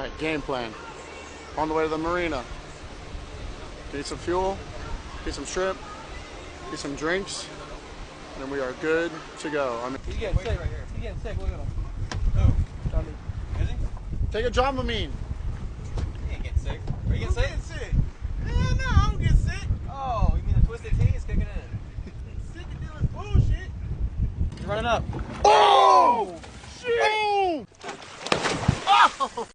Alright, game plan. On the way to the marina. Get some fuel, get some shrimp, get some drinks, and then we are good to go. I mean, he's getting sick right here. He's getting sick, look at him. Who? Tommy. Is he? take a Dramamine. He ain't getting sick. Are you getting sick? Sick? Hell no, I don't get sick. Oh, you mean the twisted tea is kicking in? Sick of doing bullshit. He's running up. Oh! Shit! Oh!